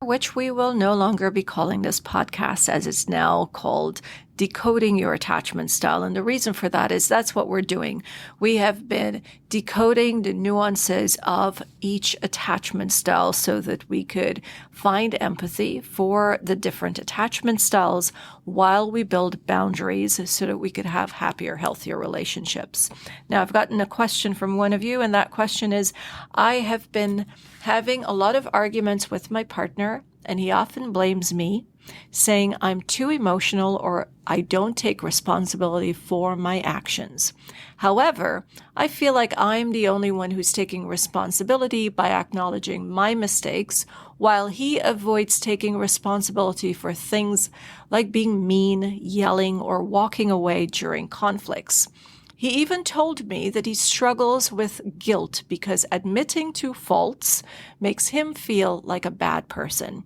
which we will no longer be calling this podcast, as it's now called Decoding Your Attachment Style. And the reason for that is that's what we're doing. We have been decoding the nuances of each attachment style so that we could find empathy for the different attachment styles while we build boundaries so that we could have happier, healthier relationships. Now, I've gotten a question from one of you, and that question is, I have been having a lot of arguments with my partner, and he often blames me, saying I'm too emotional or I don't take responsibility for my actions. However, I feel like I'm the only one who's taking responsibility by acknowledging my mistakes, while he avoids taking responsibility for things like being mean, yelling, or walking away during conflicts. He even told me that he struggles with guilt because admitting to faults makes him feel like a bad person.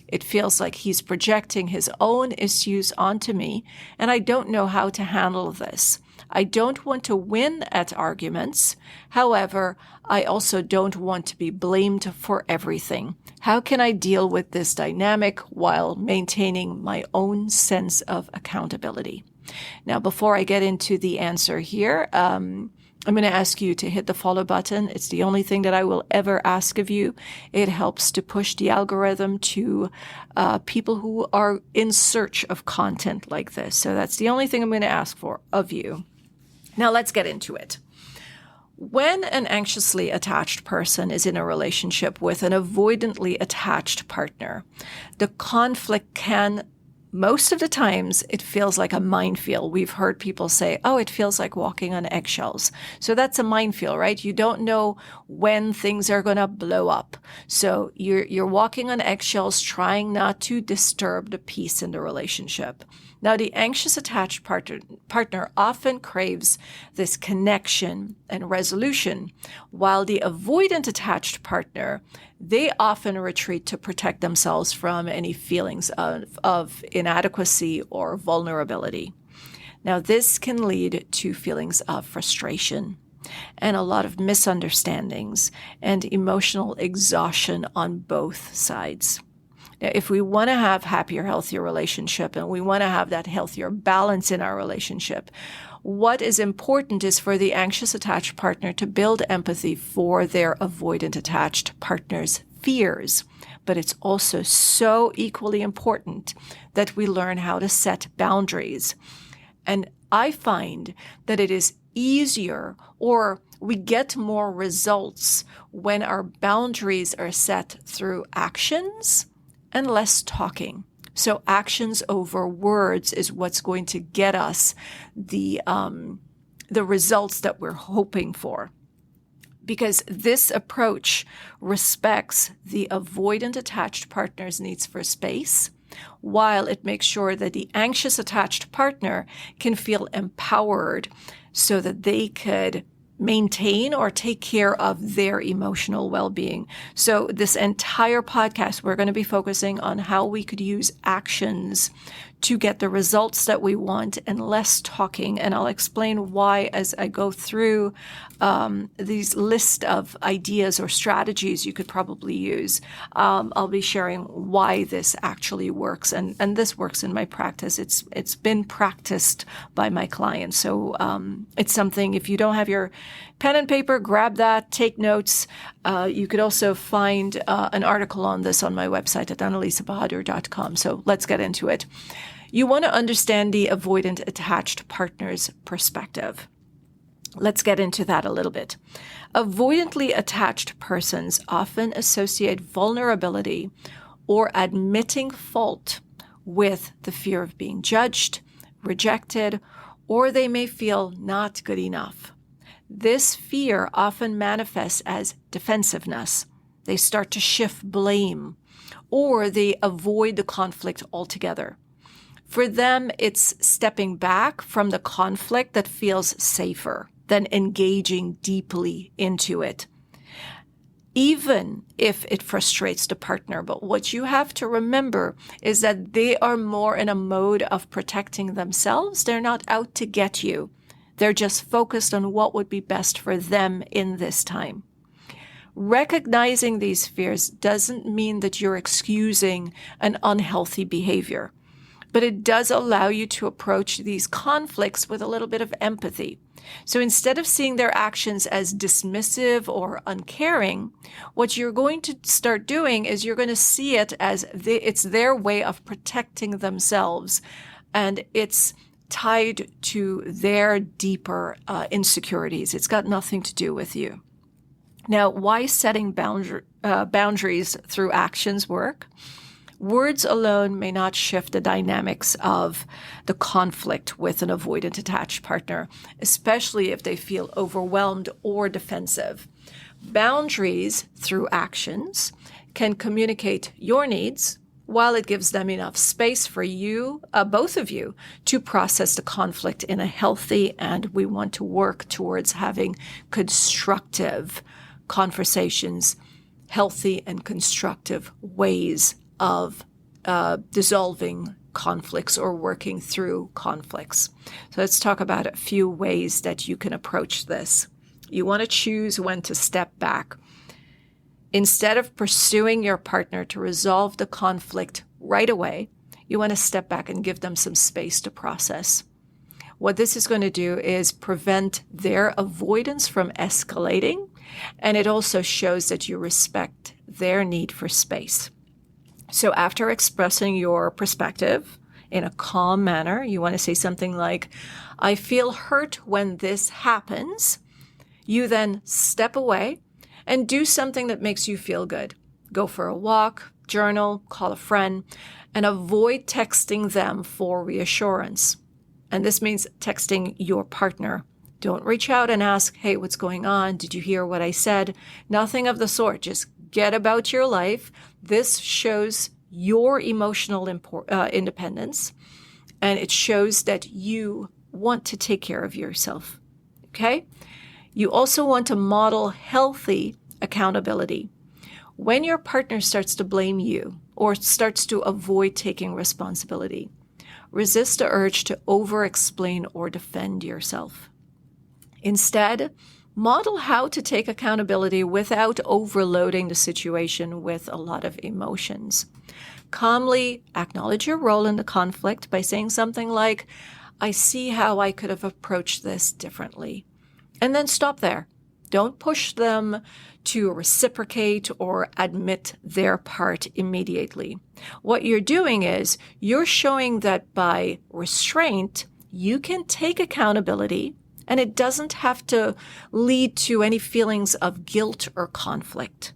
It feels like he's projecting his own issues onto me, and I don't know how to handle this. I don't want to win at arguments. However, I also don't want to be blamed for everything. How can I deal with this dynamic while maintaining my own sense of accountability? Now, before I get into the answer here, I'm going to ask you to hit the follow button. It's the only thing that I will ever ask of you. It helps to push the algorithm to people who are in search of content like this. So that's the only thing I'm going to ask for of you. Now let's get into it. When an anxiously attached person is in a relationship with an avoidantly attached partner, the conflict can most of the times, it feels like a minefield. We've heard people say, oh, it feels like walking on eggshells. So that's a minefield, right? You don't know when things are going to blow up. So you're walking on eggshells, trying not to disturb the peace in the relationship. Now, the anxious attached partner often craves this connection and resolution, while the avoidant attached partner, they often retreat to protect themselves from any feelings of inadequacy or vulnerability. Now, this can lead to feelings of frustration and a lot of misunderstandings and emotional exhaustion on both sides. Now, if we want to have happier, healthier relationship and we want to have that healthier balance in our relationship, what is important is for the anxious attached partner to build empathy for their avoidant attached partner's fears. But it's also so equally important that we learn how to set boundaries. And I find that it is easier, or we get more results when our boundaries are set through actions and less talking. So actions over words is what's going to get us the results that we're hoping for. Because this approach respects the avoidant attached partner's needs for space, while it makes sure that the anxious attached partner can feel empowered so that they could maintain or take care of their emotional well-being. So this entire podcast, we're going to be focusing on how we could use actions to get the results that we want and less talking. And I'll explain why as I go through these list of ideas or strategies you could probably use. I'll be sharing why this actually works. And this works in my practice. It's been practiced by my clients. So it's something, if you don't have your pen and paper, grab that, take notes. You could also find an article on this on my website at annalisabahadur.com. So let's get into it. You want to understand the avoidant attached partner's perspective. Let's get into that a little bit. Avoidantly attached persons often associate vulnerability or admitting fault with the fear of being judged, rejected, or they may feel not good enough. This fear often manifests as defensiveness. They start to shift blame, or they avoid the conflict altogether. For them, it's stepping back from the conflict that feels safer than engaging deeply into it, even if it frustrates the partner. But what you have to remember is that they are more in a mode of protecting themselves. They're not out to get you. They're just focused on what would be best for them in this time. Recognizing these fears doesn't mean that you're excusing an unhealthy behavior, but it does allow you to approach these conflicts with a little bit of empathy. So instead of seeing their actions as dismissive or uncaring, what you're going to start doing is you're going to see it as it's their way of protecting themselves, and it's tied to their deeper insecurities. It's got nothing to do with you. Now, why setting boundaries through actions work? Words alone may not shift the dynamics of the conflict with an avoidant attached partner, especially if they feel overwhelmed or defensive. Boundaries through actions can communicate your needs, while it gives them enough space for you, both of you, to process the conflict in a healthy, and we want to work towards having constructive conversations, healthy and constructive ways of dissolving conflicts or working through conflicts. So let's talk about a few ways that you can approach this. You want to choose when to step back. Instead of pursuing your partner to resolve the conflict right away, you want to step back and give them some space to process. What this is going to do is prevent their avoidance from escalating, and it also shows that you respect their need for space. So after expressing your perspective in a calm manner, you want to say something like, "I feel hurt when this happens." You then step away and do something that makes you feel good. Go for a walk, journal, call a friend, and avoid texting them for reassurance. And this means texting your partner. Don't reach out and ask, "Hey, what's going on? Did you hear what I said?" Nothing of the sort. Just get about your life. This shows your emotional independence, and it shows that you want to take care of yourself. Okay? You also want to model healthy accountability. When your partner starts to blame you or starts to avoid taking responsibility, resist the urge to over-explain or defend yourself. Instead, model how to take accountability without overloading the situation with a lot of emotions. Calmly acknowledge your role in the conflict by saying something like, "I see how I could have approached this differently." And then stop there. Don't push them to reciprocate or admit their part immediately. What you're doing is you're showing that by restraint, you can take accountability, and it doesn't have to lead to any feelings of guilt or conflict.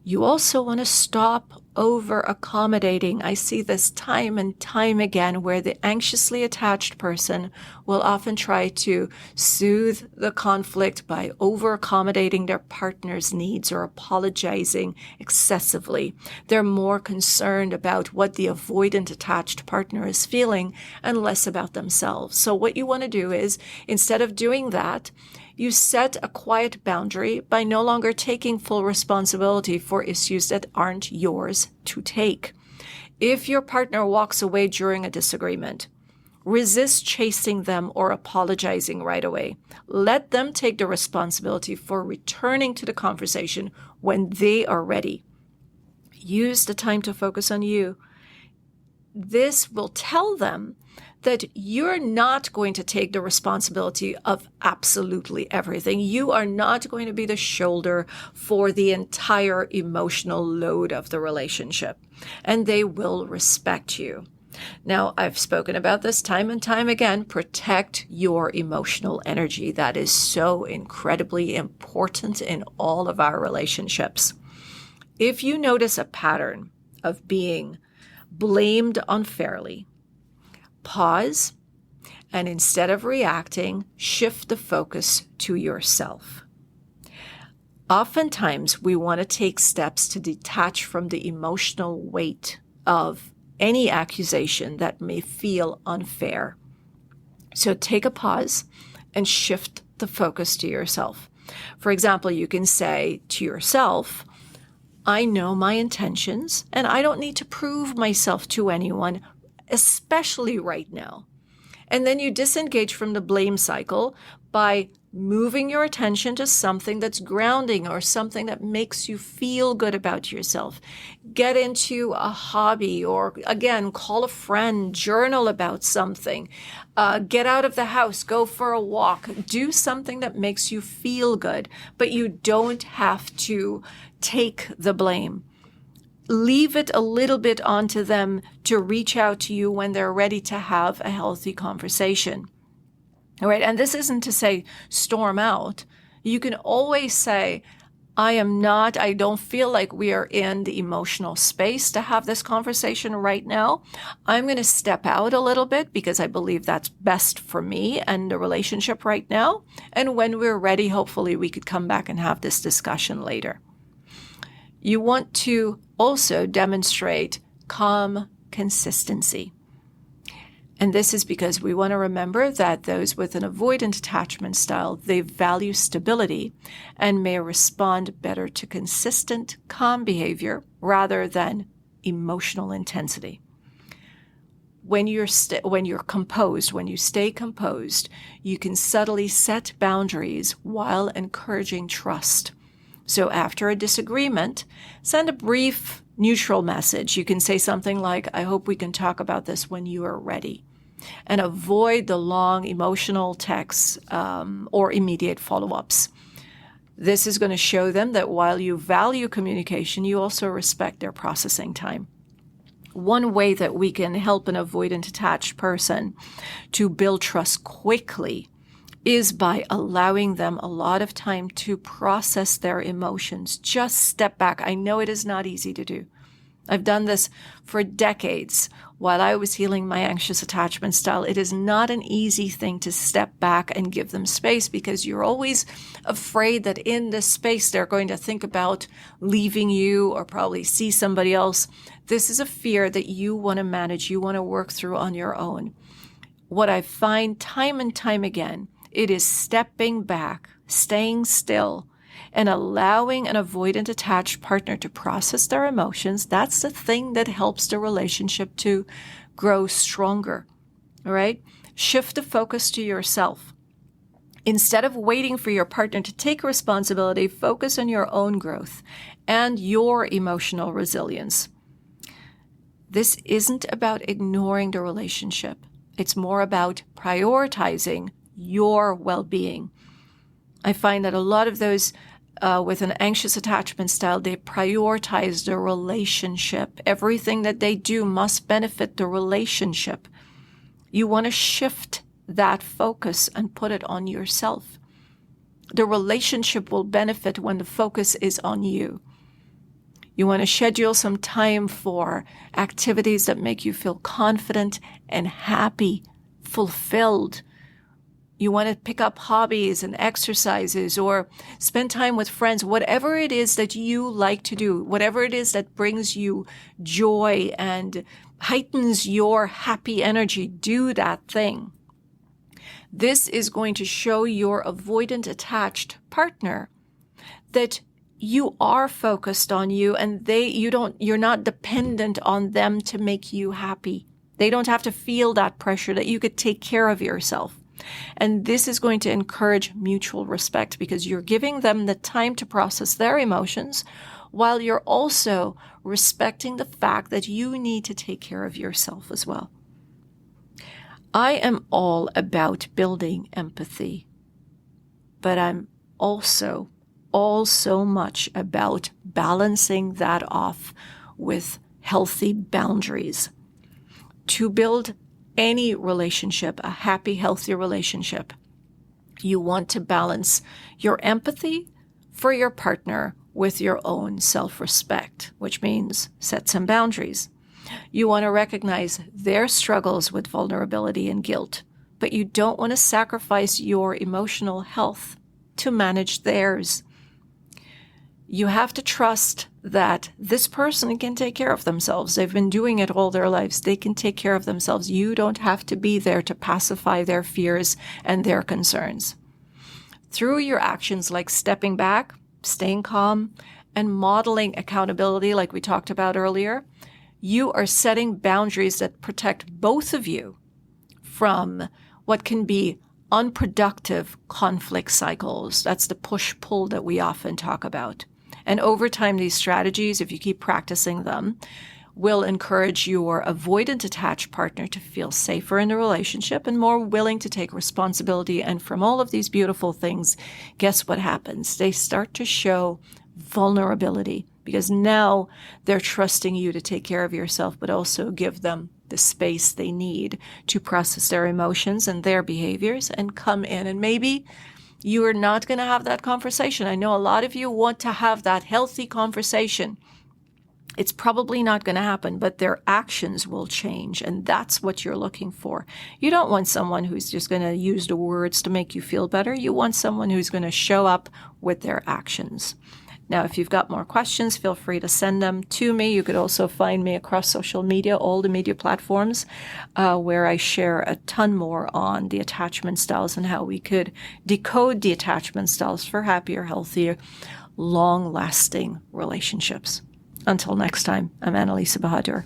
You also want to stop over-accommodating. I see this time and time again where the anxiously attached person will often try to soothe the conflict by over-accommodating their partner's needs or apologizing excessively. They're more concerned about what the avoidant attached partner is feeling and less about themselves. So what you want to do is, instead of doing that, you set a quiet boundary by no longer taking full responsibility for issues that aren't yours to take. If your partner walks away during a disagreement, resist chasing them or apologizing right away. Let them take the responsibility for returning to the conversation when they are ready. Use the time to focus on you. This will tell them that you're not going to take the responsibility of absolutely everything. You are not going to be the shoulder for the entire emotional load of the relationship, and they will respect you. Now, I've spoken about this time and time again. Protect your emotional energy. That is so incredibly important in all of our relationships. If you notice a pattern of being blamed unfairly, pause, and instead of reacting, shift the focus to yourself. Oftentimes, we want to take steps to detach from the emotional weight of any accusation that may feel unfair. So take a pause and shift the focus to yourself. For example, you can say to yourself, "I know my intentions, and I don't need to prove myself to anyone, especially right now." And then you disengage from the blame cycle by moving your attention to something that's grounding or something that makes you feel good about yourself. Get into a hobby, or again, call a friend, journal about something, get out of the house, go for a walk, do something that makes you feel good, but you don't have to take the blame. Leave it a little bit onto them to reach out to you when they're ready to have a healthy conversation. All right. And this isn't to say storm out. You can always say, I don't feel like we are in the emotional space to have this conversation right now. I'm going to step out a little bit because I believe that's best for me and the relationship right now. And when we're ready, hopefully we could come back and have this discussion later. You want to also demonstrate calm consistency. And this is because we want to remember that those with an avoidant attachment style, they value stability and may respond better to consistent, calm behavior rather than emotional intensity. When you stay composed, you can subtly set boundaries while encouraging trust. So after a disagreement, send a brief neutral message. You can say something like, I hope we can talk about this when you are ready. And avoid the long emotional texts or immediate follow-ups. This is going to show them that while you value communication, you also respect their processing time. One way that we can help an avoidant attached person to build trust quickly is by allowing them a lot of time to process their emotions. Just step back. I know it is not easy to do. I've done this for decades while I was healing my anxious attachment style. It is not an easy thing to step back and give them space because you're always afraid that in this space they're going to think about leaving you or probably see somebody else. This is a fear that you want to manage, you want to work through on your own. What I find time and time again, it is stepping back, staying still, and allowing an avoidant attached partner to process their emotions. That's the thing that helps the relationship to grow stronger. All right? Shift the focus to yourself. Instead of waiting for your partner to take responsibility, focus on your own growth and your emotional resilience. This isn't about ignoring the relationship. It's more about prioritizing your well-being. I find that a lot of those with an anxious attachment style, they prioritize the relationship. Everything that they do must benefit the relationship. You want to shift that focus and put it on yourself. The relationship will benefit when the focus is on you. You want to schedule some time for activities that make you feel confident and happy, fulfilled. You want to pick up hobbies and exercises or spend time with friends, whatever it is that you like to do, whatever it is that brings you joy and heightens your happy energy, do that thing. This is going to show your avoidant attached partner that you are focused on you and you're not dependent on them to make you happy. They don't have to feel that pressure, that you could take care of yourself. And this is going to encourage mutual respect because you're giving them the time to process their emotions while you're also respecting the fact that you need to take care of yourself as well. I am all about building empathy, but I'm also so much about balancing that off with healthy boundaries. To build any relationship, a happy, healthy relationship, you want to balance your empathy for your partner with your own self-respect, which means set some boundaries. You want to recognize their struggles with vulnerability and guilt, but you don't want to sacrifice your emotional health to manage theirs. You have to trust that this person can take care of themselves. They've been doing it all their lives. They can take care of themselves. You don't have to be there to pacify their fears and their concerns. Through your actions like stepping back, staying calm, and modeling accountability like we talked about earlier, you are setting boundaries that protect both of you from what can be unproductive conflict cycles. That's the push-pull that we often talk about. And over time, these strategies, if you keep practicing them, will encourage your avoidant attached partner to feel safer in the relationship and more willing to take responsibility. And from all of these beautiful things, guess what happens? They start to show vulnerability because now they're trusting you to take care of yourself, but also give them the space they need to process their emotions and their behaviors and come in. And maybe you are not going to have that conversation. I know a lot of you want to have that healthy conversation. It's probably not going to happen, but their actions will change, and that's what you're looking for. You don't want someone who's just going to use the words to make you feel better. You want someone who's going to show up with their actions. Now, if you've got more questions, feel free to send them to me. You could also find me across social media, all the media platforms, where I share a ton more on the attachment styles and how we could decode the attachment styles for happier, healthier, long-lasting relationships. Until next time, I'm Annalisa Bahadur.